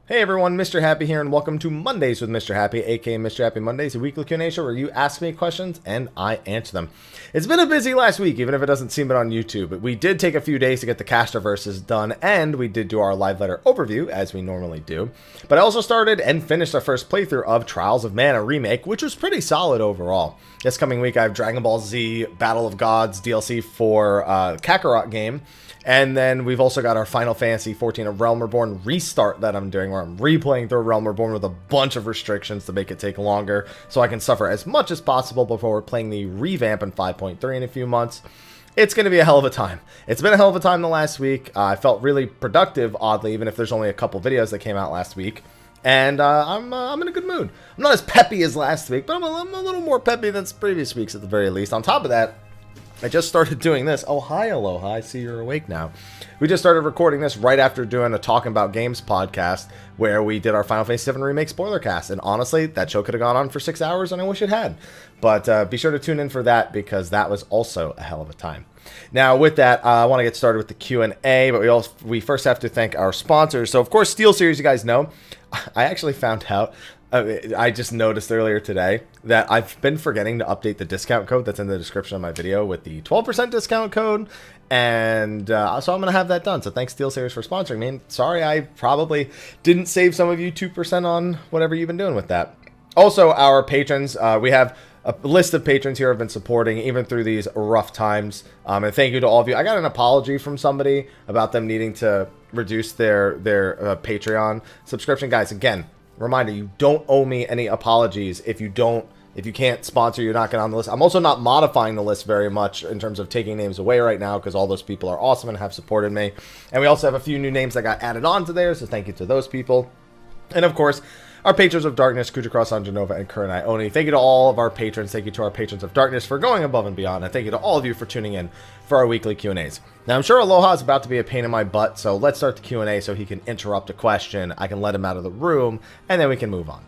Hey everyone, Mrhappy here, and welcome to Mondays with Mrhappy, aka Mrhappy Mondays, a weekly Q&A show where you ask me questions and I answer them. It's been a busy last week, even if it doesn't seem it on YouTube, but we did take a few days to get the Casterverses done, and we did do our live letter overview, as we normally do. But I also started and finished our first playthrough of Trials of Mana Remake, which was pretty solid overall. This coming week I have Dragon Ball Z Battle of Gods DLC for Kakarot game. And then we've also got our Final Fantasy XIV A Realm Reborn restart that I'm doing, where I'm replaying through Realm Reborn with a bunch of restrictions to make it take longer, so I can suffer as much as possible before we're playing the revamp in 5.3 in a few months. It's going to be a hell of a time. It's been a hell of a time the last week. I felt really productive, oddly, even if there's only a couple videos that came out last week. And I'm in a good mood. I'm not as peppy as last week, but I'm a little more peppy than previous weeks at the very least. On top of that, I just started doing this. Oh, hi, Aloha. I see you're awake now. We just started recording this right after doing a Talking About Games podcast where we did our Final Fantasy VII Remake spoiler cast. And honestly, that show could have gone on for 6 hours, and I wish it had. But be sure to tune in for that, because that was also a hell of a time. Now, with that, I want to get started with the Q&A, but we first have to thank our sponsors. So, of course, SteelSeries, you guys know. I actually found out, I just noticed earlier today that I've been forgetting to update the discount code that's in the description of my video with the 12% discount code, and so I'm going to have that done. So thanks SteelSeries for sponsoring me. Sorry, I probably didn't save some of you 2% on whatever you've been doing with that. Also, our patrons, we have a list of patrons here have been supporting even through these rough times, and thank you to all of you. I got an apology from somebody about them needing to reduce their Patreon subscription. Guys, again, reminder, you don't owe me any apologies if you can't sponsor, you're not getting on the list. I'm also not modifying the list very much in terms of taking names away right now, because all those people are awesome and have supported me. And we also have a few new names that got added on to there, so thank you to those people. And of course, our patrons of darkness, Khuja, Janova, and Kurenai Oni. Thank you to all of our patrons. Thank you to our patrons of darkness for going above and beyond. And thank you to all of you for tuning in for our weekly Q&As. Now, I'm sure Aloha is about to be a pain in my butt, so let's start the Q&A so he can interrupt a question. I can let him out of the room, and then we can move on.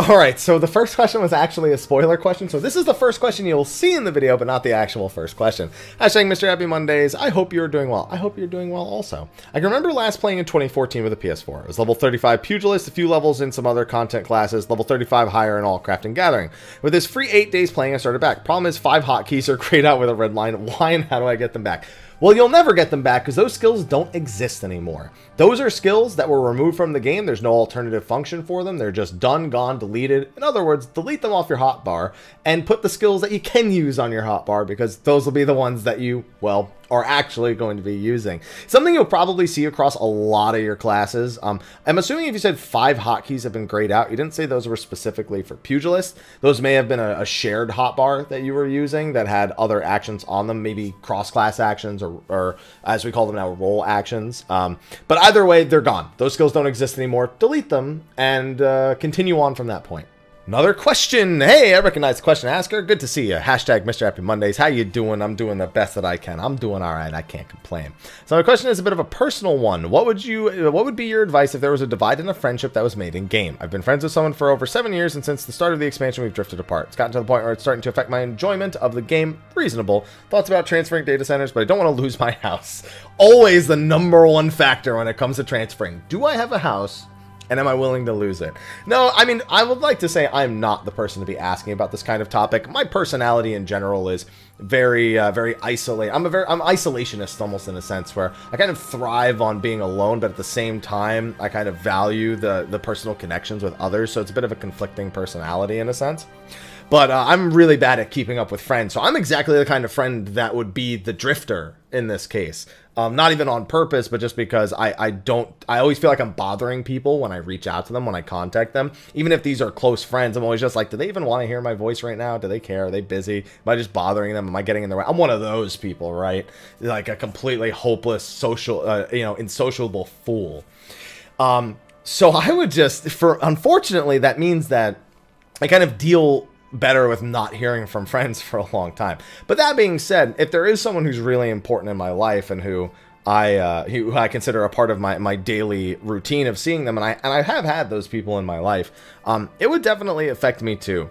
Alright, so the first question was actually a spoiler question, so this is the first question you'll see in the video, but not the actual first question. Hashtag Mrhappy Mondays, I hope you're doing well. I hope you're doing well also. I can remember last playing in 2014 with a PS4. It was level 35 Pugilist, a few levels in some other content classes, level 35 higher in all Craft and Gathering. With this free 8 days playing, I started back. Problem is 5 hotkeys are grayed out with a red line. Why and how do I get them back? Well, you'll never get them back because those skills don't exist anymore. Those are skills that were removed from the game. There's no alternative function for them. They're just done, gone, deleted. In other words, delete them off your hotbar and put the skills that you can use on your hotbar, because those will be the ones that you, well, are actually going to be using. Something you'll probably see across a lot of your classes. I'm assuming if you said 5 hotkeys have been grayed out, you didn't say those were specifically for Pugilist. Those may have been a shared hotbar that you were using that had other actions on them, maybe cross-class actions or as we call them now, role actions. But either way, they're gone. Those skills don't exist anymore. Delete them and continue on from that point. Another question. Hey, I recognize the question asker. Good to see you. Hashtag Mrhappy Mondays. How you doing? I'm doing the best that I can. I'm doing all right. I can't complain. So my question is a bit of a personal one. What would be your advice if there was a divide in a friendship that was made in game? I've been friends with someone for over 7 years, and since the start of the expansion, we've drifted apart. It's gotten to the point where it's starting to affect my enjoyment of the game. Reasonable. Thoughts about transferring data centers, but I don't want to lose my house. Always the #1 factor when it comes to transferring. Do I have a house? And am I willing to lose it? No, I mean, I would like to say I'm not the person to be asking about this kind of topic. My personality in general is very isolated. I'm isolationist almost, in a sense, where I kind of thrive on being alone, but at the same time, I kind of value the personal connections with others. So it's a bit of a conflicting personality in a sense. But I'm really bad at keeping up with friends. So I'm exactly the kind of friend that would be the drifter in this case. Not even on purpose, but just because I always feel like I'm bothering people when I reach out to them, when I contact them. Even if these are close friends, I'm always just like, do they even want to hear my voice right now? Do they care? Are they busy? Am I just bothering them? Am I getting in their way? I'm one of those people, right? Like a completely hopeless social, insociable fool. So I would just, unfortunately, that means that I kind of deal better with not hearing from friends for a long time. But that being said, if there is someone who's really important in my life and who I consider a part of my daily routine of seeing them, and I have had those people in my life, it would definitely affect me too.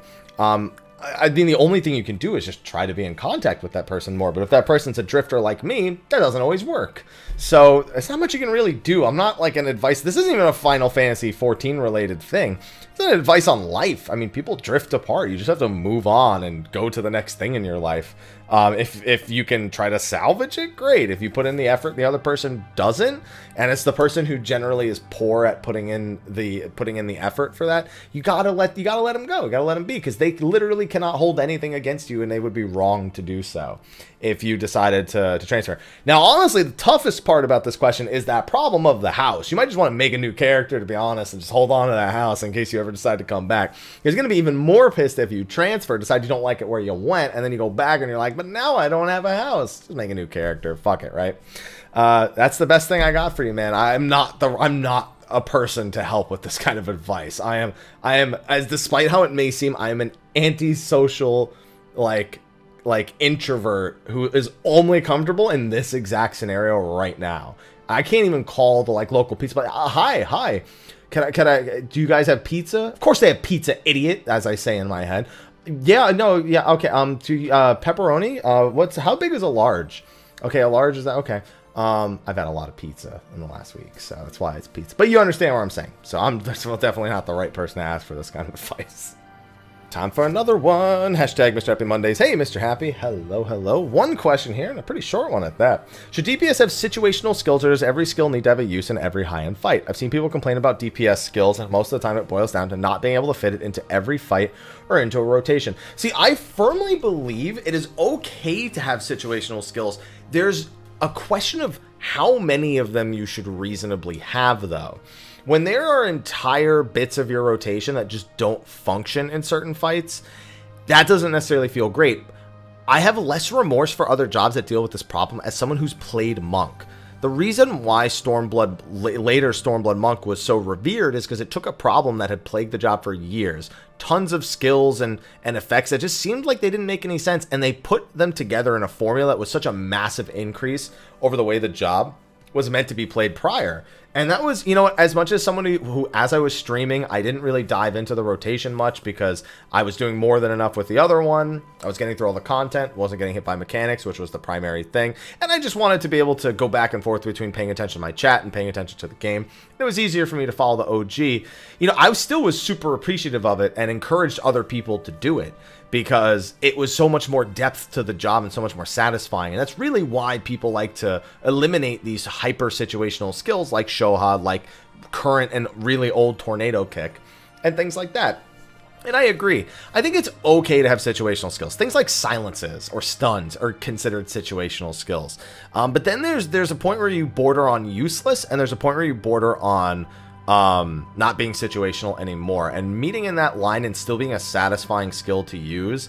I mean, the only thing you can do is just try to be in contact with that person more. But if that person's a drifter like me, that doesn't always work. So there's not much you can really do. I'm not like an advice. This isn't even a Final Fantasy 14 related thing. It's an advice on life. I mean, people drift apart. You just have to move on and go to the next thing in your life. If you can try to salvage it, great. If you put in the effort, the other person doesn't, and it's the person who generally is poor at putting in the effort for that, you gotta let them go. You gotta let them be, because they literally cannot hold anything against you, and they would be wrong to do so if you decided to transfer. Now, honestly, the toughest part about this question is that problem of the house. You might just want to make a new character, to be honest, and just hold on to that house in case you ever decide to come back. You're going to be even more pissed if you transfer, decide you don't like it where you went, and then you go back and you're like, but now I don't have a house. Just make a new character. Fuck it, right? That's the best thing I got for you, man. I'm not a person to help with this kind of advice. I am, as despite how it may seem, I am an antisocial, like introvert who is only comfortable in this exact scenario right now. I can't even call the local pizza, but hi. Can I, do you guys have pizza? Of course they have pizza, idiot, as I say in my head. Yeah, no, yeah, okay, pepperoni, how big is a large? Okay, a large is that, okay. I've had a lot of pizza in the last week, so that's why it's pizza. But you understand what I'm saying. So I'm definitely not the right person to ask for this kind of advice. Time for another one. Hashtag Mr. Happy Mondays. Hey, Mr. Happy. Hello. One question here, and a pretty short one at that. Should DPS have situational skills, or does every skill need to have a use in every high-end fight? I've seen people complain about DPS skills, and most of the time it boils down to not being able to fit it into every fight or into a rotation. See, I firmly believe it is okay to have situational skills. There's a question of how many of them you should reasonably have, though. When there are entire bits of your rotation that just don't function in certain fights, that doesn't necessarily feel great. I have less remorse for other jobs that deal with this problem as someone who's played Monk. The reason why later Stormblood Monk was so revered is because it took a problem that had plagued the job for years. Tons of skills and effects that just seemed like they didn't make any sense, and they put them together in a formula that was such a massive increase over the way the job was meant to be played prior. And that was, you know, as much as someone who, as I was streaming, I didn't really dive into the rotation much because I was doing more than enough with the other one. I was getting through all the content, wasn't getting hit by mechanics, which was the primary thing. And I just wanted to be able to go back and forth between paying attention to my chat and paying attention to the game. It was easier for me to follow the OG. You know, I still was super appreciative of it and encouraged other people to do it, because it was so much more depth to the job and so much more satisfying. And that's really why people like to eliminate these hyper situational skills like Shoha, like current and really old Tornado Kick, and things like that. And I agree. I think it's okay to have situational skills. Things like silences or stuns are considered situational skills. But then there's a point where you border on useless, and there's a point where you border on not being situational anymore, and meeting in that line and still being a satisfying skill to use,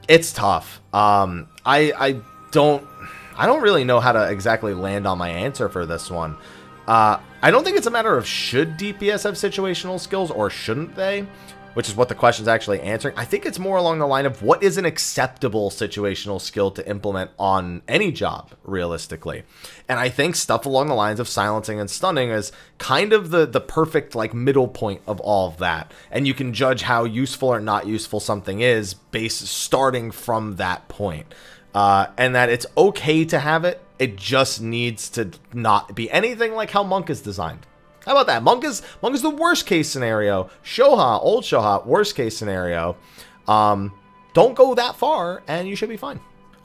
it's tough. I don't really know how to exactly land on my answer for this one. I don't think it's a matter of should DPS have situational skills or shouldn't they, which is what the question's actually answering. I think it's more along the line of what is an acceptable situational skill to implement on any job, realistically. And I think stuff along the lines of silencing and stunning is kind of the perfect middle point of all of that. And you can judge how useful or not useful something is starting from that point. And that it's okay to have it. It just needs to not be anything like how Monk is designed. How about that? Monk is the worst case scenario. Shoha, old Shoha, worst case scenario. Don't go that far, and you should be fine.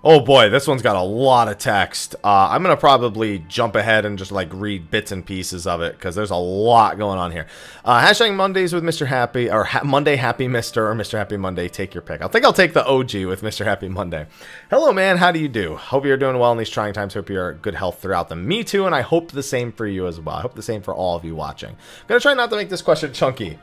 Oh boy, this one's got a lot of text. I'm gonna probably jump ahead and just read bits and pieces of it, because there's a lot going on here. Hashtag Mondays with Mr. Happy, or Monday Happy Mr. or Mr. Happy Monday. Take your pick. I think I'll take the OG with Mr. Happy Monday. Hello, man. How do you do? Hope you're doing well in these trying times. Hope you're in good health throughout them. Me too, and I hope the same for you as well. I hope the same for all of you watching. I'm gonna try not to make this question chunky.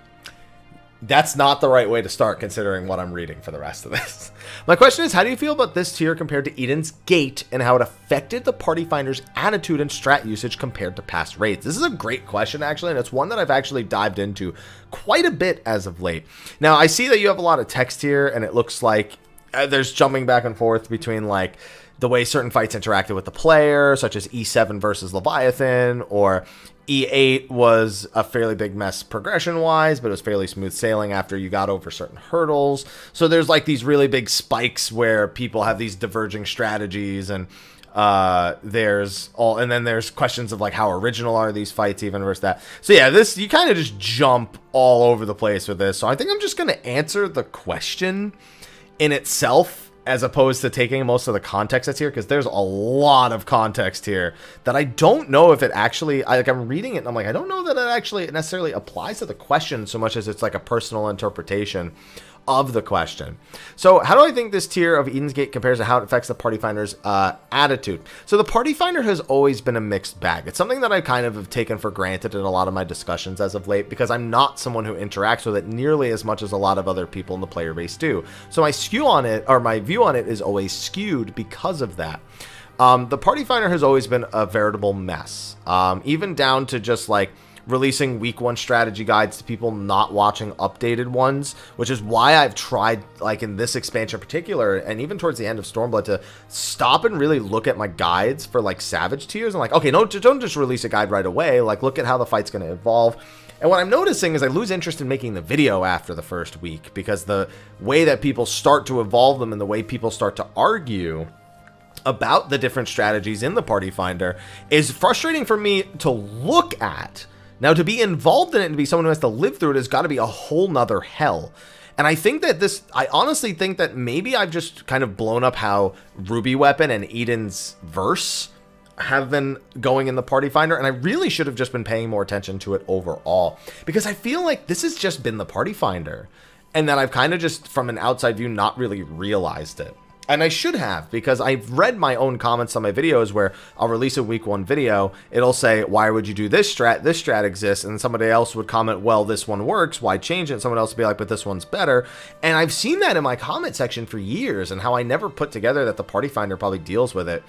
That's not the right way to start, considering what I'm reading for the rest of this. My question is, how do you feel about this tier compared to Eden's Gate, and how it affected the party finder's attitude and strat usage compared to past raids? This is a great question, actually, and it's one that I've actually dived into quite a bit as of late. Now, I see that you have a lot of text here, and it looks like there's jumping back and forth between, the way certain fights interacted with the player, such as E7 versus Leviathan, or E8 was a fairly big mess progression-wise, but it was fairly smooth sailing after you got over certain hurdles. So there's like these really big spikes where people have these diverging strategies, and then there's questions of like how original are these fights even versus that. So yeah, this, you kind of just jump all over the place with this. So I think I'm just going to answer the question in itself as opposed to taking most of the context that's here, because there's a lot of context here that I don't know if it actually, I'm reading it and I'm like, I don't know that it actually necessarily applies to the question so much as it's like a personal interpretation of the question. So how do I think this tier of Eden's Gate compares to how it affects the party finder's attitude? So the party finder has always been a mixed bag. It's something that I kind of have taken for granted in a lot of my discussions as of late, because I'm not someone who interacts with it nearly as much as a lot of other people in the player base do. So my skew on it, or my view on it, is always skewed because of that. The party finder has always been a veritable mess, even down to just like releasing week 1 strategy guides to people not watching updated ones, which is why I've tried, like in this expansion in particular, and even towards the end of Stormblood, to stop and really look at my guides for like Savage tiers. And like, okay, no, don't just release a guide right away. Like, look at how the fight's going to evolve. And what I'm noticing is I lose interest in making the video after the first week, because the way that people start to evolve them and the way people start to argue about the different strategies in the party finder is frustrating for me to look at. Now, to be involved in it and to be someone who has to live through it has got to be a whole nother hell. And I think that I honestly think that maybe I've just kind of blown up how Ruby Weapon and Eden's Verse have been going in the party finder, and I really should have just been paying more attention to it overall, because I feel like this has just been the party finder, and that I've kind of just, from an outside view, not really realized it. And I should have, because I've read my own comments on my videos where I'll release a week 1 video. It'll say, why would you do this strat? This strat exists. And somebody else would comment, well, this one works. Why change it? And someone else would be like, but this one's better. And I've seen that in my comment section for years, and how I never put together that the party finder probably deals with it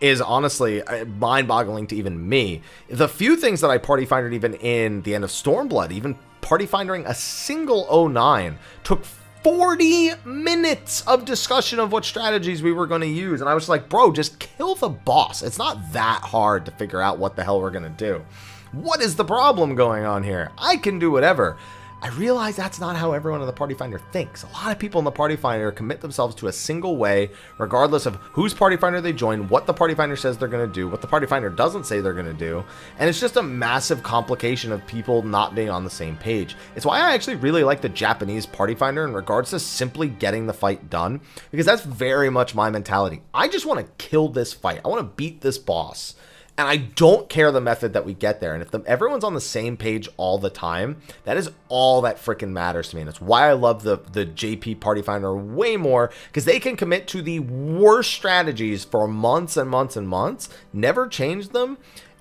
is honestly mind-boggling to even me. The few things that I party findered even in the end of Stormblood, even party findering a single 09, took 40 minutes of discussion of what strategies we were going to use. And I was like, bro, just kill the boss. It's not that hard to figure out what the hell we're going to do. What is the problem going on here? I can do whatever. I realize that's not how everyone in the party finder thinks. A lot of people in the party finder commit themselves to a single way, regardless of whose party finder they join, what the party finder says they're going to do, what the party finder doesn't say they're going to do. And it's just a massive complication of people not being on the same page. It's why I actually really like the Japanese party finder in regards to simply getting the fight done, because that's very much my mentality. I just want to kill this fight. I want to beat this boss. And I don't care the method that we get there. And if everyone's on the same page all the time, that is all that freaking matters to me. And that's why I love the JP Party Finder way more, because they can commit to the worst strategies for months and months and months, never change them.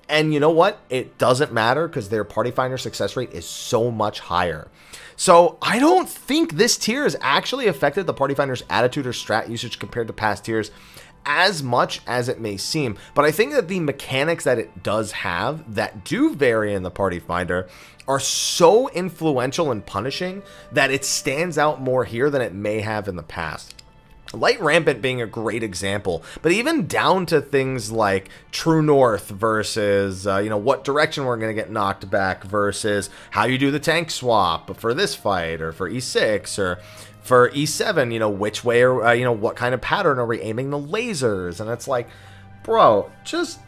And you know what? It doesn't matter, because their Party Finder success rate is so much higher. So I don't think this tier has actually affected the Party Finder's attitude or strat usage compared to past tiers as much as it may seem. But I think that the mechanics that it does have that do vary in the party finder are so influential and punishing that it stands out more here than it may have in the past. Light Rampant being a great example, but even down to things like True North versus, you know, what direction we're going to get knocked back versus how you do the tank swap for this fight, or for E6, or for E7, you know, which way, or, you know, what kind of pattern are we aiming the lasers? And it's like, bro, just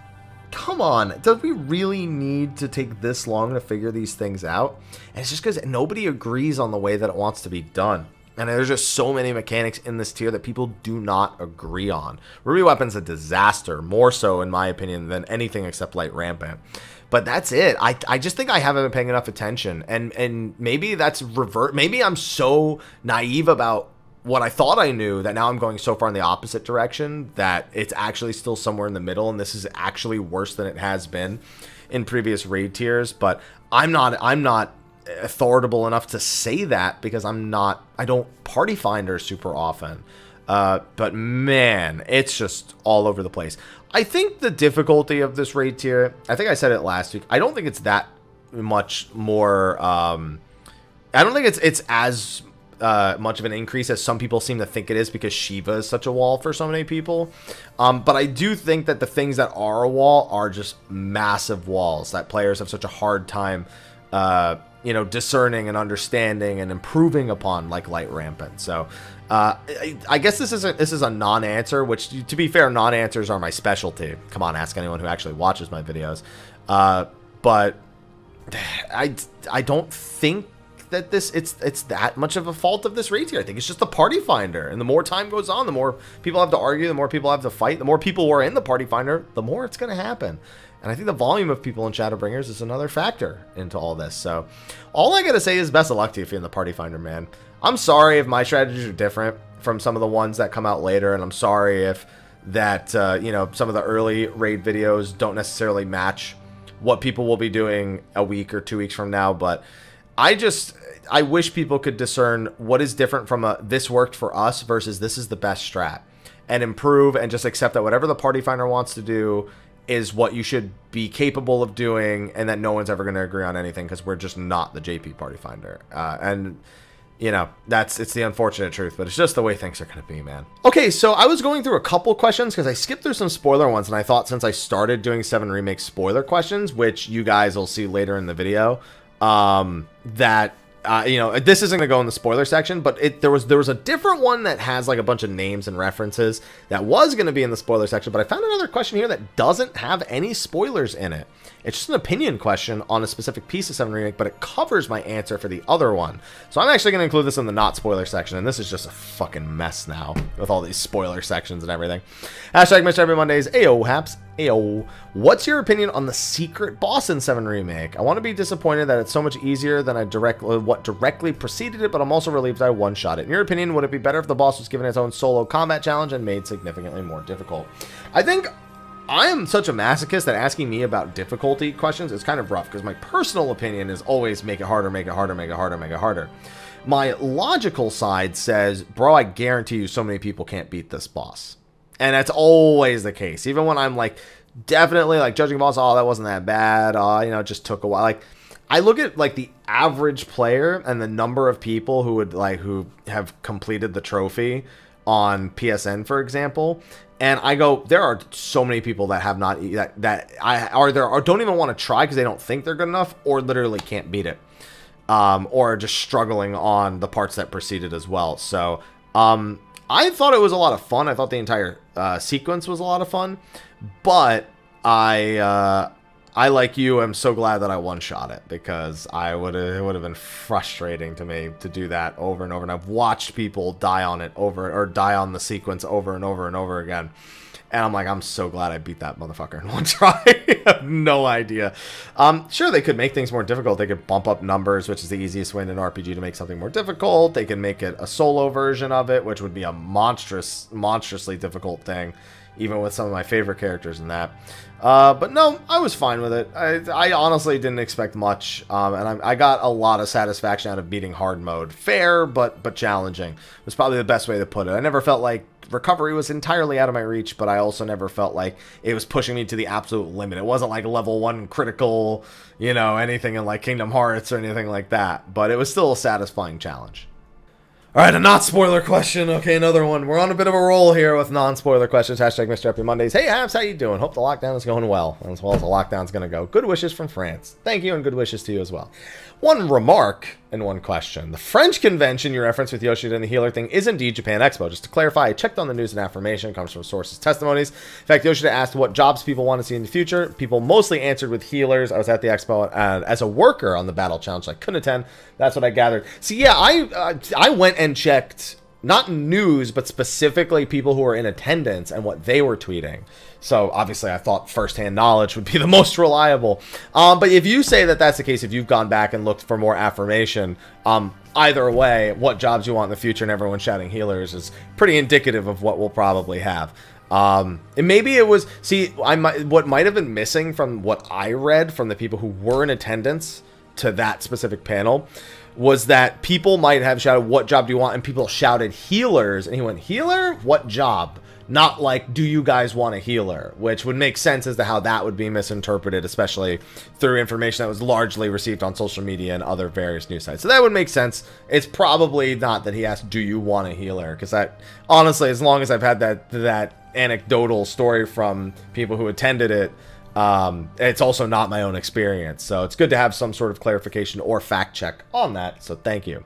come on. Do we really need to take this long to figure these things out? And it's just because nobody agrees on the way that it wants to be done. And there's just so many mechanics in this tier that people do not agree on. Ruby Weapon's a disaster, more so in my opinion than anything except Light Rampant. But that's it. I just think I haven't been paying enough attention. And maybe that's maybe I'm so naive about what I thought I knew that now I'm going so far in the opposite direction that it's actually still somewhere in the middle, and this is actually worse than it has been in previous raid tiers. But I'm not authoritative enough to say that, because I don't party finder super often. But man, it's just all over the place. I think the difficulty of this raid tier, I think I said it last week, I don't think it's that much more, I don't think it's as much of an increase as some people seem to think it is, because Shiva is such a wall for so many people. But I do think that the things that are a wall are just massive walls that players have such a hard time, you know, discerning and understanding and improving upon, like Light Rampant. So I guess this is a non-answer, which, to be fair, non-answers are my specialty. Come on, ask anyone who actually watches my videos. But I don't think that it's that much of a fault of this raid tier. I think it's just the party finder, and the more time goes on, the more people have to argue, the more people have to fight, the more people who are in the party finder, the more it's going to happen. And I think the volume of people in Shadowbringers is another factor into all this. So all I gotta say is best of luck to you if you're in the party finder, man. I'm sorry if my strategies are different from some of the ones that come out later, and I'm sorry if that you know, some of the early raid videos don't necessarily match what people will be doing a week or 2 weeks from now. But I wish people could discern what is different from a this worked for us versus this is the best strat, and improve, and just accept that whatever the party finder wants to do is what you should be capable of doing, and that no one's ever going to agree on anything, because we're just not the JP party finder. And you know, it's the unfortunate truth, but it's just the way things are going to be, man. Okay, so I was going through a couple questions because I skipped through some spoiler ones, and I thought since I started doing 7 Remake spoiler questions, which you guys will see later in the video, that you know, this isn't gonna go in the spoiler section, but there was a different one that has like a bunch of names and references that was gonna be in the spoiler section, but I found another question here that doesn't have any spoilers in it. It's just an opinion question on a specific piece of 7 Remake, but it covers my answer for the other one. So I'm actually going to include this in the not spoiler section, and this is just a fucking mess now with all these spoiler sections and everything. Hashtag Mrhappy Mondays. Ayo, Haps. Ayo. What's your opinion on the secret boss in 7 Remake? I want to be disappointed that it's so much easier than what directly preceded it, but I'm also relieved I one-shot it. In your opinion, would it be better if the boss was given its own solo combat challenge and made significantly more difficult? I think I am such a masochist that asking me about difficulty questions is kind of rough, because my personal opinion is always make it harder, make it harder, make it harder, make it harder. My logical side says, bro, I guarantee you so many people can't beat this boss. And that's always the case. Even when I'm like, definitely like judging boss, oh, that wasn't that bad. You know, it just took a while. Like, I look at like the average player and the number of people who have completed the trophy on PSN, for example, and I go, there are so many people that have not don't even want to try because they don't think they're good enough, or literally can't beat it, or just struggling on the parts that preceded as well. So I thought it was a lot of fun. I thought the entire sequence was a lot of fun, but I like you, I'm so glad that I one-shot it, because it would have been frustrating to me to do that over and over. And I've watched people die on it die on the sequence over and over and over again. And I'm like, I'm so glad I beat that motherfucker in one try. I have no idea. Sure, they could make things more difficult. They could bump up numbers, which is the easiest way in an RPG to make something more difficult. They can make it a solo version of it, which would be a monstrously difficult thing, even with some of my favorite characters in that. But no, I was fine with it. I honestly didn't expect much, and I got a lot of satisfaction out of beating hard mode. Fair, but challenging was probably the best way to put it. I never felt like recovery was entirely out of my reach, but I also never felt like it was pushing me to the absolute limit. It wasn't like a level 1 critical, you know, anything in like Kingdom Hearts or anything like that, but it was still a satisfying challenge. All right, a not-spoiler question. Okay, another one. We're on a bit of a roll here with non-spoiler questions. Hashtag Mrhappy Mondays. Hey, Abs, how you doing? Hope the lockdown is going well as the lockdown's going to go. Good wishes from France. Thank you, and good wishes to you as well. One remark and one question. The French convention you referenced with Yoshida and the healer thing is indeed Japan Expo. Just to clarify, I checked on the news and affirmation. It comes from sources' testimonies. In fact, Yoshida asked what jobs people want to see in the future. People mostly answered with healers. I was at the expo as a worker on the battle challenge. So I couldn't attend. That's what I gathered. So yeah, I went and checked, not news, but specifically people who were in attendance and what they were tweeting. So obviously I thought firsthand knowledge would be the most reliable. But if you say that that's the case, if you've gone back and looked for more affirmation, either way, what jobs you want in the future and everyone shouting healers is pretty indicative of what we'll probably have. And maybe it was, what might have been missing from what I read from the people who were in attendance to that specific panel was that people might have shouted, what job do you want? And people shouted healers. And he went, healer? What job? not like, do you guys want a healer? Which would make sense as to how that would be misinterpreted, especially through information that was largely received on social media and other various news sites. So that would make sense. It's probably not that he asked, do you want a healer? Because that, honestly, as long as I've had that anecdotal story from people who attended it, it's also not my own experience. So it's good to have some sort of clarification or fact check on that. So thank you.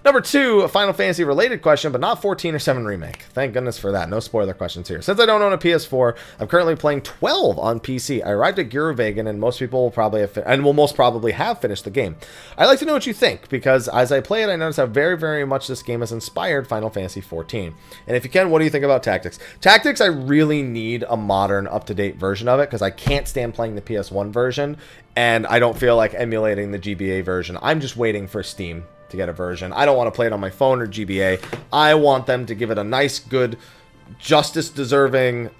Number 2, a Final Fantasy related question, but not 14 or 7 Remake. Thank goodness for that. No spoiler questions here. Since I don't own a PS4, I'm currently playing 12 on PC. I arrived at Gurvagan, and most people will probably will most probably have finished the game. I'd like to know what you think, because as I play it, I notice how very, very much this game has inspired Final Fantasy XIV. And if you can, what do you think about Tactics? Tactics, I really need a modern, up-to-date version of it, because I can't stand playing the PS1 version, and I don't feel like emulating the GBA version. I'm just waiting for Steam to get a version. I don't want to play it on my phone or GBA. I want them to give it a nice, good, justice-deserving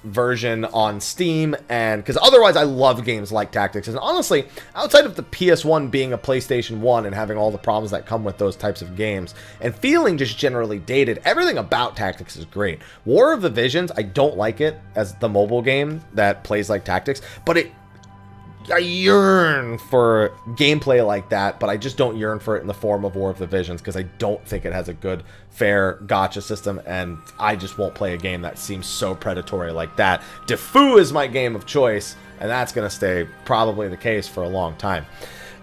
version on Steam, and because otherwise I love games like Tactics. And honestly, outside of the PS1 being a PlayStation 1 and having all the problems that come with those types of games and feeling just generally dated, everything about Tactics is great. War of the Visions, I don't like it as the mobile game that plays like Tactics, but I yearn for gameplay like that, but I just don't yearn for it in the form of War of the Visions, because I don't think it has a good, fair gacha system, and I just won't play a game that seems so predatory like that. Defu is my game of choice, and that's going to stay probably the case for a long time.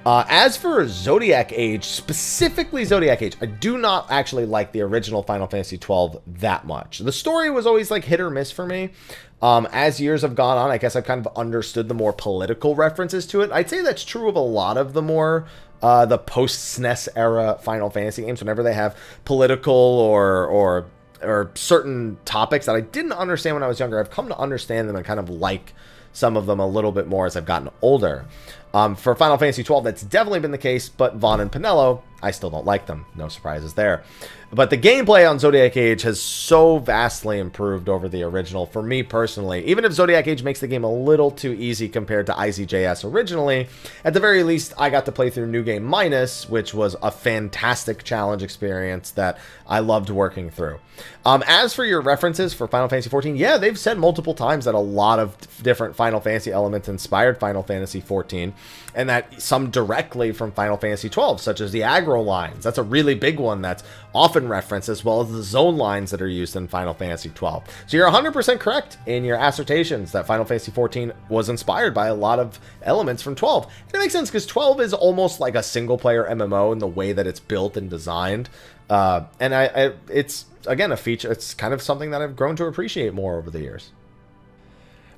As for Zodiac Age, specifically Zodiac Age, I do not actually like the original Final Fantasy XII that much. The story was always like hit or miss for me. As years have gone on, I guess I've kind of understood the more political references to it. I'd say that's true of a lot of the more the post-SNES era Final Fantasy games. Whenever they have political or certain topics that I didn't understand when I was younger, I've come to understand them and kind of like some of them a little bit more as I've gotten older. For Final Fantasy XII, that's definitely been the case, but Vaughn and Pinello, I still don't like them. No surprises there. But the gameplay on Zodiac Age has so vastly improved over the original for me personally. Even if Zodiac Age makes the game a little too easy compared to IZJS originally, at the very least, I got to play through New Game Minus, which was a fantastic challenge experience that I loved working through. As for your references for Final Fantasy XIV, yeah, they've said multiple times that a lot of different Final Fantasy elements inspired Final Fantasy XIV, and that some directly from Final Fantasy XII, such as the aggro lines. That's a really big one that's often referenced, as well as the zone lines that are used in Final Fantasy XII. So you're 100% correct in your assertions that Final Fantasy XIV was inspired by a lot of elements from 12. And it makes sense because 12 is almost like a single-player MMO in the way that it's built and designed. And it's, again, a feature. It's kind of something that I've grown to appreciate more over the years.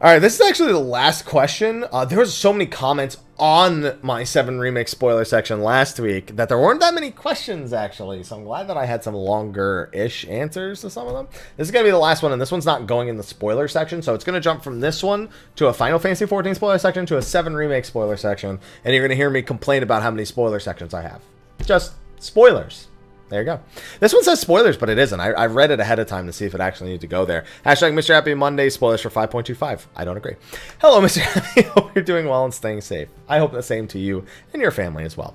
All right, this is actually the last question. There was so many comments on my 7 Remake spoiler section last week that there weren't that many questions, actually. So I'm glad that I had some longer-ish answers to some of them. This is going to be the last one, and this one's not going in the spoiler section. So it's going to jump from this one to a Final Fantasy XIV spoiler section to a 7 Remake spoiler section. And you're going to hear me complain about how many spoiler sections I have. Just spoilers. There you go. This one says spoilers, but it isn't. I read it ahead of time to see if it actually needed to go there. Hashtag Mrhappy Monday, spoilers for 5.25. I don't agree. Hello, Mr. Happy. Hope you're doing well and staying safe. I hope the same to you and your family as well.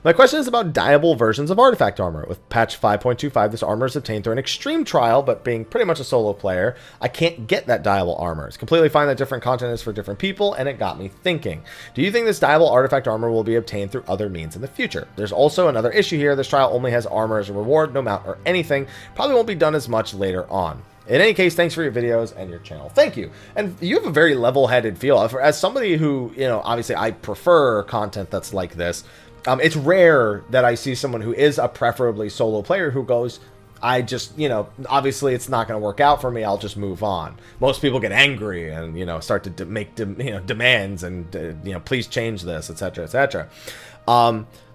My question is about dyeable versions of artifact armor. With patch 5.25, this armor is obtained through an extreme trial, but being pretty much a solo player, I can't get that dyeable armor. It's completely fine that different content is for different people, and it got me thinking. Do you think this dyeable artifact armor will be obtained through other means in the future? There's also another issue here. This trial only has armor as a reward, no mount or anything. Probably won't be done as much later on. In any case, thanks for your videos and your channel. Thank you. And you have a very level-headed feel. As somebody who, you know, obviously I prefer content that's like this, it's rare that I see someone who is a preferably solo player who goes, I just, you know, obviously it's not going to work out for me. I'll just move on. Most people get angry and, you know, start to make demands and, you know, please change this, etc., etc.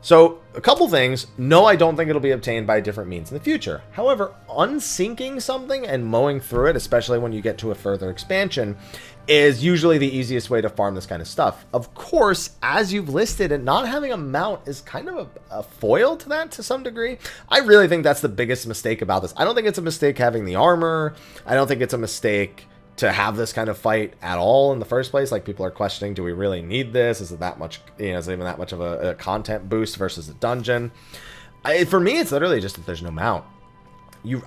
So a couple things. No, I don't think it'll be obtained by different means in the future. However, unsinking something and mowing through it, especially when you get to a further expansion, is usually the easiest way to farm this kind of stuff. Of course, as you've listed, and not having a mount is kind of a foil to that to some degree. I really think that's the biggest mistake about this. I don't think it's a mistake having the armor. I don't think it's a mistake to have this kind of fight at all in the first place. Like, people are questioning, do we really need this? Is it that much, you know, is it even that much of a content boost versus a dungeon? For me, it's literally just that there's no mount.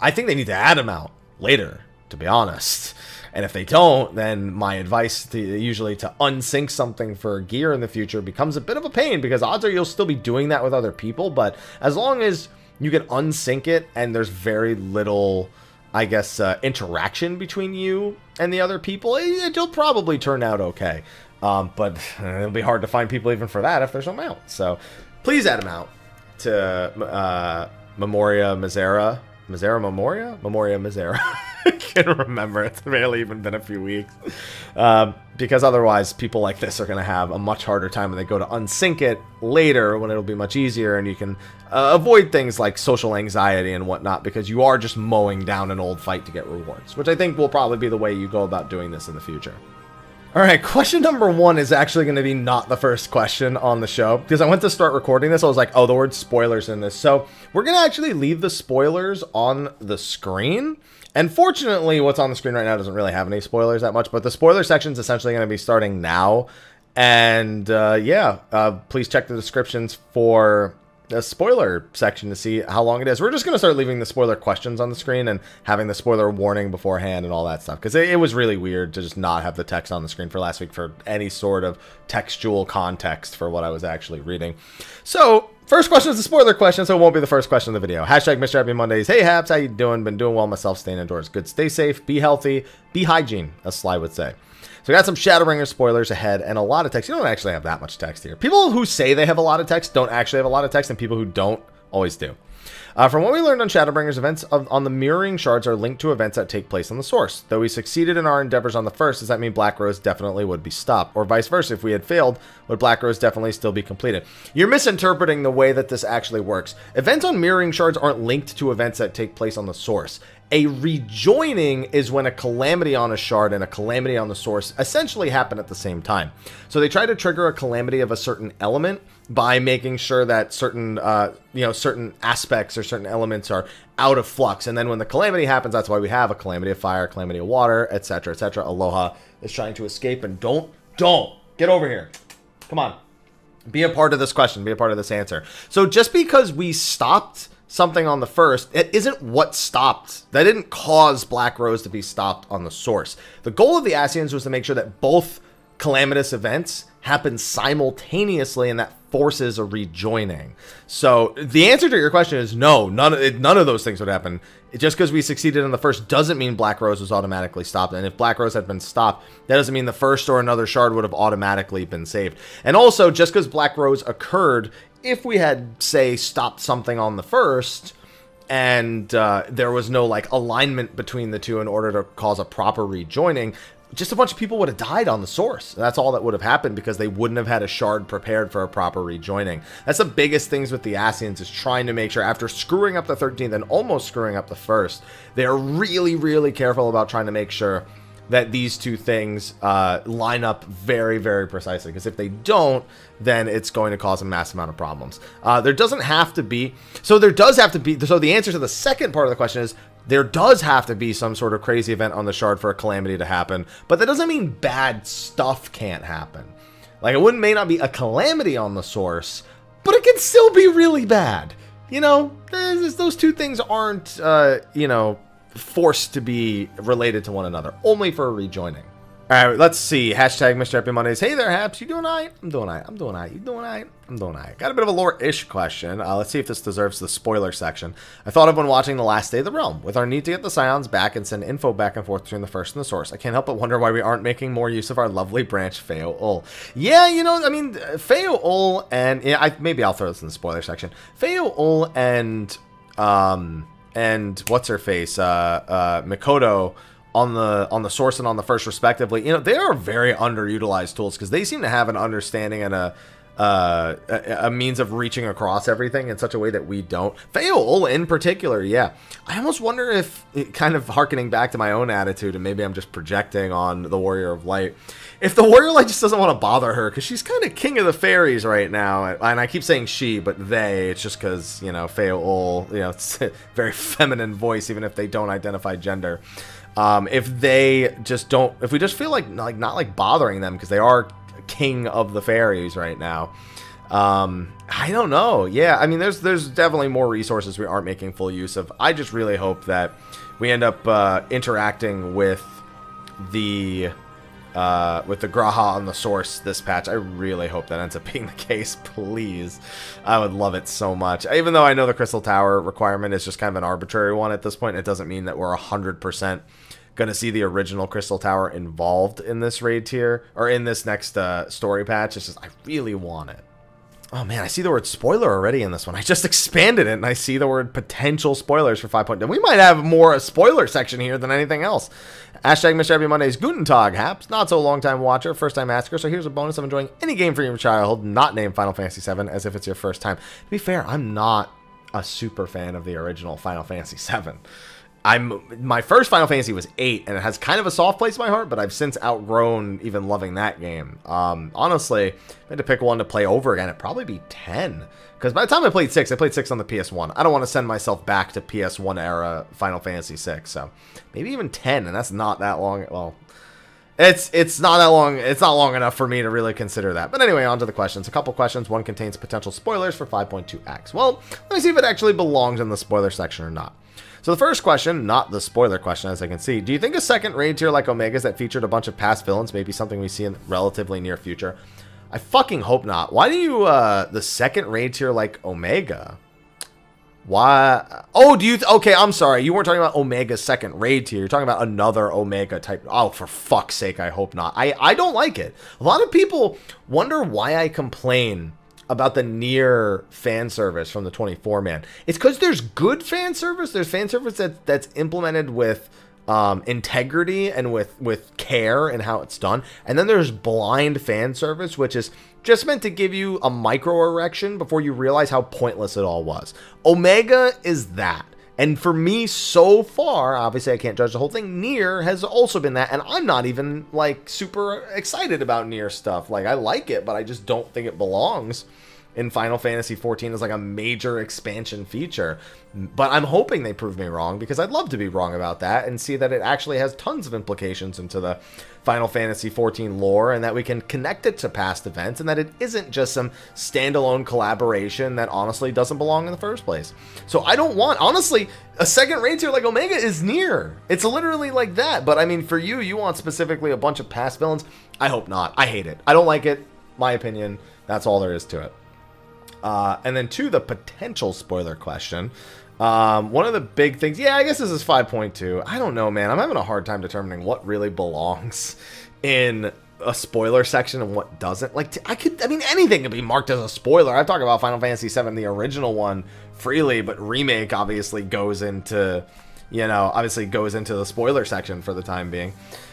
I think they need to add a mount later. to be honest. And if they don't, then my advice usually to unsync something for gear in the future becomes a bit of a pain, because odds are you'll still be doing that with other people, but as long as you can unsync it and there's very little, I guess, interaction between you and the other people, it'll probably turn out okay. But it'll be hard to find people even for that if there's no mount. So please add a mount to Memoria Misera. Misera Memoria? Memoria Misera. I can't remember. It's barely even been a few weeks. Because otherwise, people like this are going to have a much harder time when they go to unsync it later, when it'll be much easier, and you can avoid things like social anxiety and whatnot, because you are just mowing down an old fight to get rewards, which I think will probably be the way you go about doing this in the future. Alright, question number 1 is actually going to be not the first question on the show, because I went to start recording this, I was like, oh, the word spoilers in this. So we're going to actually leave the spoilers on the screen. And fortunately, what's on the screen right now doesn't really have any spoilers that much, but the spoiler section is essentially going to be starting now. And yeah, please check the descriptions for the spoiler section to see how long it is. We're just going to start leaving the spoiler questions on the screen and having the spoiler warning beforehand and all that stuff, because it was really weird to just not have the text on the screen for last week for any sort of textual context for what I was actually reading. So first question is the spoiler question, so it won't be the first question of the video. Hashtag Mrhappy Mondays. Hey Haps, how you doing? Been doing well myself, staying indoors. Good, stay safe, be healthy, be hygiene, as Sly would say. So we got some Shadowbringer spoilers ahead and a lot of text. You don't actually have that much text here. People who say they have a lot of text don't actually have a lot of text, and people who don't always do. From what we learned on Shadowbringers, events on the mirroring shards are linked to events that take place on the source. Though we succeeded in our endeavors on the first, does that mean Black Rose definitely would be stopped? Or vice versa, if we had failed, would Black Rose definitely still be completed? You're misinterpreting the way that this actually works. Events on mirroring shards aren't linked to events that take place on the source. A rejoining is when a calamity on a shard and a calamity on the source essentially happen at the same time. So they try to trigger a calamity of a certain element by making sure that certain, certain aspects or certain elements are out of flux. And then when the calamity happens, that's why we have a calamity of fire, calamity of water, etc., etc. Aloha is trying to escape, and don't get over here. Come on. Be a part of this question. Be a part of this answer. So just because we stopped something on the first, it isn't what stopped. That didn't cause Black Rose to be stopped on the source. The goal of the Ascians was to make sure that both calamitous events happen simultaneously, and that forces a rejoining. So the answer to your question is no, none of those things would happen. Just because we succeeded in the first doesn't mean Black Rose was automatically stopped. And if Black Rose had been stopped, that doesn't mean the first or another shard would have automatically been saved. And also, just because Black Rose occurred, if we had, say, stopped something on the first and there was no like alignment between the two in order to cause a proper rejoining, just a bunch of people would have died on the source. That's all that would have happened, because they wouldn't have had a shard prepared for a proper rejoining. That's the biggest things with the Ascians, is trying to make sure, after screwing up the 13th and almost screwing up the first, they're really, really careful about trying to make sure that these two things line up very, very precisely. Because if they don't, then it's going to cause a massive amount of problems. There doesn't have to be... So there does have to be... So the answer to the second part of the question is, there does have to be some sort of crazy event on the shard for a calamity to happen. But that doesn't mean bad stuff can't happen. Like, it may not be a calamity on the source, but it can still be really bad. You know, those two things aren't, forced to be related to one another, only for a rejoining. All right, let's see. Hashtag Mrhappy Mondays. Hey there, Haps. You doing all right? I'm doing all right. I'm doing all right. You doing all right? I'm doing all right. Got a bit of a lore-ish question. Let's see if this deserves the spoiler section. I thought of when watching The Last Day of the Realm. With our need to get the Scions back and send info back and forth between the first and the source, I can't help but wonder why we aren't making more use of our lovely branch, Feo Ul. Yeah, you know, I mean, Feo Ul and... Yeah, maybe I'll throw this in the spoiler section. Feo Ul and what's-her-face? Mikoto... on the source and on the first respectively, you know, they are very underutilized tools, because they seem to have an understanding and a means of reaching across everything in such a way that we don't. Feo Ul in particular, yeah. I almost wonder if, kind of harkening back to my own attitude, and maybe I'm just projecting on the Warrior of Light, if the Warrior of Light just doesn't want to bother her, because she's kind of king of the fairies right now, and I keep saying she, but they, it's just because, you know, Feo Ul, you know, it's a very feminine voice, even if they don't identify gender. If they just don't, if we just feel like not like bothering them, because they are king of the fairies right now, I don't know. Yeah, I mean, there's definitely more resources we aren't making full use of. I just really hope that we end up interacting with the Graha on the source this patch. I really hope that ends up being the case, please. I would love it so much. Even though I know the Crystal Tower requirement is just kind of an arbitrary one at this point, it doesn't mean that we're 100% going to see the original Crystal Tower involved in this raid tier, or in this next story patch. It's just, I really want it. Oh man, I see the word spoiler already in this one. I just expanded it and I see the word potential spoilers for 5.2. We might have more a spoiler section here than anything else. Hashtag Mrhappy Mondays. Guten Tag, Haps. Not so long time watcher, first time asker. So here's a bonus of enjoying any game for your child, not named Final Fantasy VII, as if it's your first time. To be fair, I'm not a super fan of the original Final Fantasy VII. My first Final Fantasy was 8, and it has kind of a soft place in my heart, but I've since outgrown even loving that game. Honestly, if I had to pick one to play over again, it'd probably be 10. Because by the time I played 6 on the PS1. I don't want to send myself back to PS1 era Final Fantasy 6, so maybe even 10, and that's not that long. Well, it's not that long. It's not long enough for me to really consider that. But anyway, on to the questions. A couple questions. One contains potential spoilers for 5.2x. Well, let me see if it actually belongs in the spoiler section or not. So the first question, not the spoiler question as I can see, do you think a second raid tier like Omega's that featured a bunch of past villains may be something we see in the relatively near future? I fucking hope not. Why do you, the second raid tier like Omega? Why? Oh, do you, okay, I'm sorry. You weren't talking about Omega's second raid tier. You're talking about another Omega type. Oh, for fuck's sake, I hope not. I don't like it. A lot of people wonder why I complain about the near fan service from the 24-man. It's because there's good fan service. There's fan service that's implemented with integrity and with care and how it's done. And then there's blind fan service, which is just meant to give you a micro erection before you realize how pointless it all was. Omega is that. And for me, so far, obviously I can't judge the whole thing, Nier has also been that, and I'm not even, like, super excited about Nier stuff. Like, I like it, but I just don't think it belongs in Final Fantasy XIV as, like, a major expansion feature. But I'm hoping they prove me wrong, because I'd love to be wrong about that and see that it actually has tons of implications into the Final Fantasy XIV lore, and that we can connect it to past events, and that it isn't just some standalone collaboration that honestly doesn't belong in the first place. So I don't want, honestly, a second raid tier like Omega is Nier. It's literally like that. But I mean, for you, you want specifically a bunch of past villains. I hope not. I hate it. I don't like it. My opinion. That's all there is to it. And then to the potential spoiler question. One of the big things, yeah, I guess this is 5.2. I don't know, man. I'm having a hard time determining what really belongs in a spoiler section and what doesn't. Like, I mean, anything could be marked as a spoiler. I've talked about Final Fantasy VII, the original one, freely, but Remake obviously goes into, you know, the spoiler section for the time being.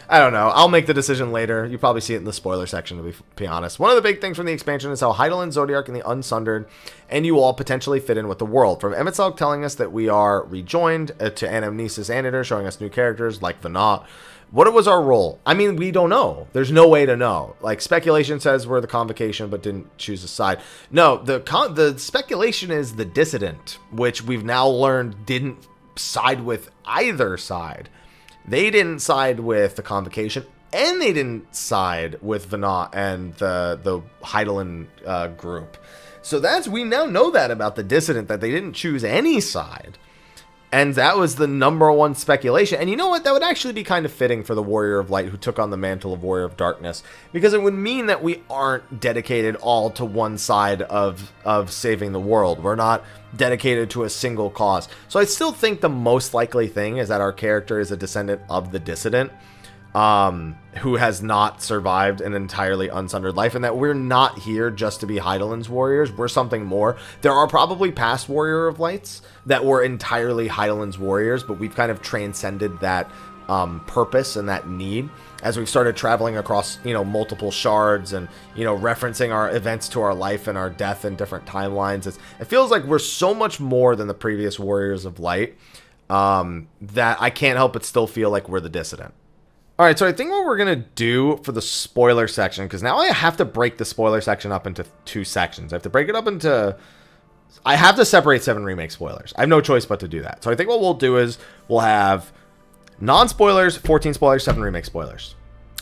I don't know. I'll make the decision later. You probably see it in the spoiler section, to be honest. One of the big things from the expansion is how Hydaelyn, Zodiark, and the Unsundered and you all potentially fit in with the world. From Emet telling us that we are rejoined, to Anamnesis Anator showing us new characters like Venat. What was our role? I mean, we don't know. There's no way to know. Like, speculation says we're the Convocation, but didn't choose a side. No, the speculation is the Dissident, which we've now learned didn't side with either side. They didn't side with the Convocation, and they didn't side with Venat and the Hydaelyn group. So we now know that about the Dissident, that they didn't choose any side. And that was the #1 speculation. And you know what? That would actually be kind of fitting for the Warrior of Light who took on the mantle of Warrior of Darkness. Because it would mean that we aren't dedicated all to one side of saving the world. We're not dedicated to a single cause. So I still think the most likely thing is that our character is a descendant of the Dissident. Who has not survived an entirely unsundered life, and that we're not here just to be Hydaelyn's warriors. We're something more. There are probably past Warrior of Lights that were entirely Hydaelyn's warriors, but we've kind of transcended that purpose and that need as we've started traveling across, you know, multiple shards and, you know, referencing our events to our life and our death in different timelines. It feels like we're so much more than the previous Warriors of Light that I can't help but still feel like we're the Dissident. Alright, so I think what we're going to do for the spoiler section, because now I have to break the spoiler section up into 2 sections. I have to break it up into... I have to separate 7 Remake spoilers. I have no choice but to do that. So I think what we'll do is we'll have non-spoilers, 14 spoilers, 7 Remake spoilers.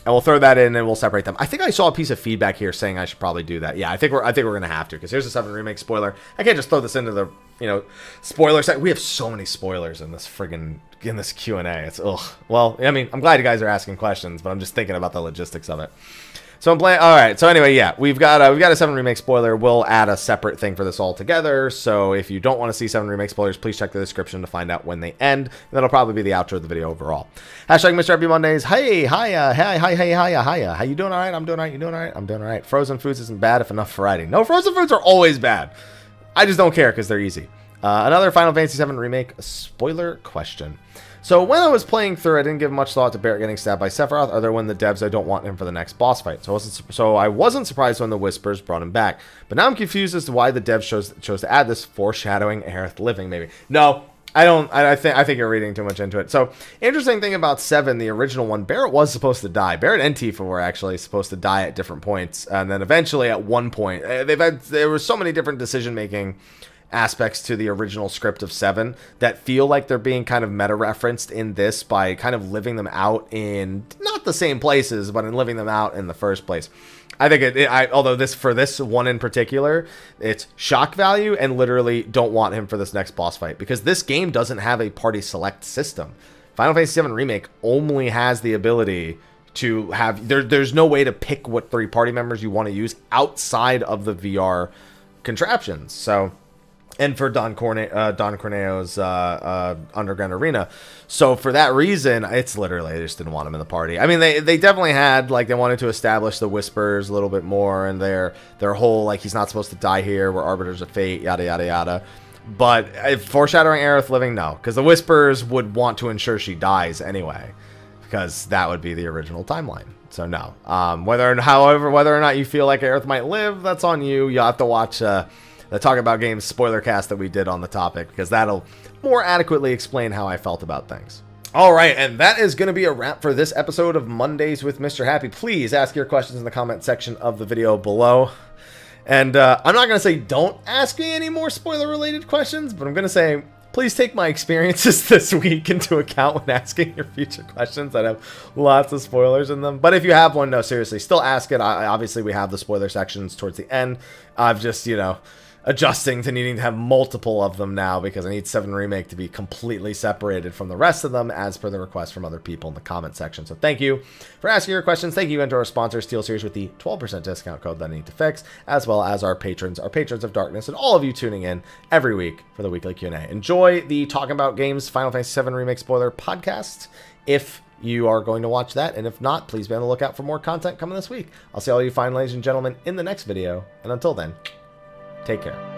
And we'll throw that in and we'll separate them. I think I saw a piece of feedback here saying I should probably do that. Yeah, I think we're gonna have to, because here's a 7 Remake spoiler. I can't just throw this into the, you know, spoiler set. We have so many spoilers in this friggin' Q&A. It's ugh. Well, I mean, I'm glad you guys are asking questions, but I'm just thinking about the logistics of it. So I'm playing. All right. So anyway, yeah, we've got a 7 Remake spoiler. We'll add a separate thing for this all together. So if you don't want to see 7 Remake spoilers, please check the description to find out when they end. And that'll probably be the outro of the video overall. Hashtag Mrhappy Mondays. Hey, hiya, hiya. How you doing? All right. I'm doing all right. You doing all right? I'm doing all right. Frozen foods isn't bad if enough variety. No, frozen foods are always bad. I just don't care because they're easy. Another Final Fantasy VII Remake spoiler question. So when I was playing through, I didn't give much thought to Barret getting stabbed by Sephiroth, other than the devs I don't want him for the next boss fight. So I wasn't surprised when the Whispers brought him back. But now I'm confused as to why the devs chose to add this, foreshadowing Aerith living, maybe. No, I don't. I think you're reading too much into it. So interesting thing about 7, the original one, Barret was supposed to die. Barret and Tifa were actually supposed to die at different points, and then eventually at one point, there were so many different decision making aspects to the original script of 7 that feel like they're being kind of meta-referenced in this by kind of living them out in not the same places, but in living them out in the first place. I think although for this one in particular, it's shock value and literally don't want him for this next boss fight, because this game doesn't have a party select system. Final Fantasy VII Remake only has the ability to have, there's no way to pick what 3 party members you want to use outside of the VR contraptions. So, and for Don Corneo's Underground Arena. So for that reason, it's literally, they just didn't want him in the party. I mean, they definitely had, like, they wanted to establish the Whispers a little bit more, and their whole, like, he's not supposed to die here, we're arbiters of fate, yada, yada, yada. But foreshadowing Aerith living, no. Because the Whispers would want to ensure she dies anyway, because that would be the original timeline. So no. However, whether or not you feel like Aerith might live, that's on you. You'll have to watch the Talk About Games spoiler cast that we did on the topic, because that'll more adequately explain how I felt about things. All right, and that is going to be a wrap for this episode of Mondays with Mr. Happy. Please ask your questions in the comment section of the video below. And I'm not going to say don't ask me any more spoiler-related questions, but I'm going to say please take my experiences this week into account when asking your future questions that have lots of spoilers in them. But if you have one, no, seriously, still ask it. Obviously, we have the spoiler sections towards the end. I've just, you know, adjusting to needing to have multiple of them now, because I need 7 Remake to be completely separated from the rest of them as per the request from other people in the comment section. So thank you for asking your questions. Thank you and to our sponsor, SteelSeries, with the 12% discount code that I need to fix, as well as our patrons of darkness, and all of you tuning in every week for the weekly Q&A. Enjoy the Talking About Games Final Fantasy VII Remake spoiler podcast if you are going to watch that, and if not, please be on the lookout for more content coming this week. I'll see all you fine ladies and gentlemen in the next video, and until then, take care.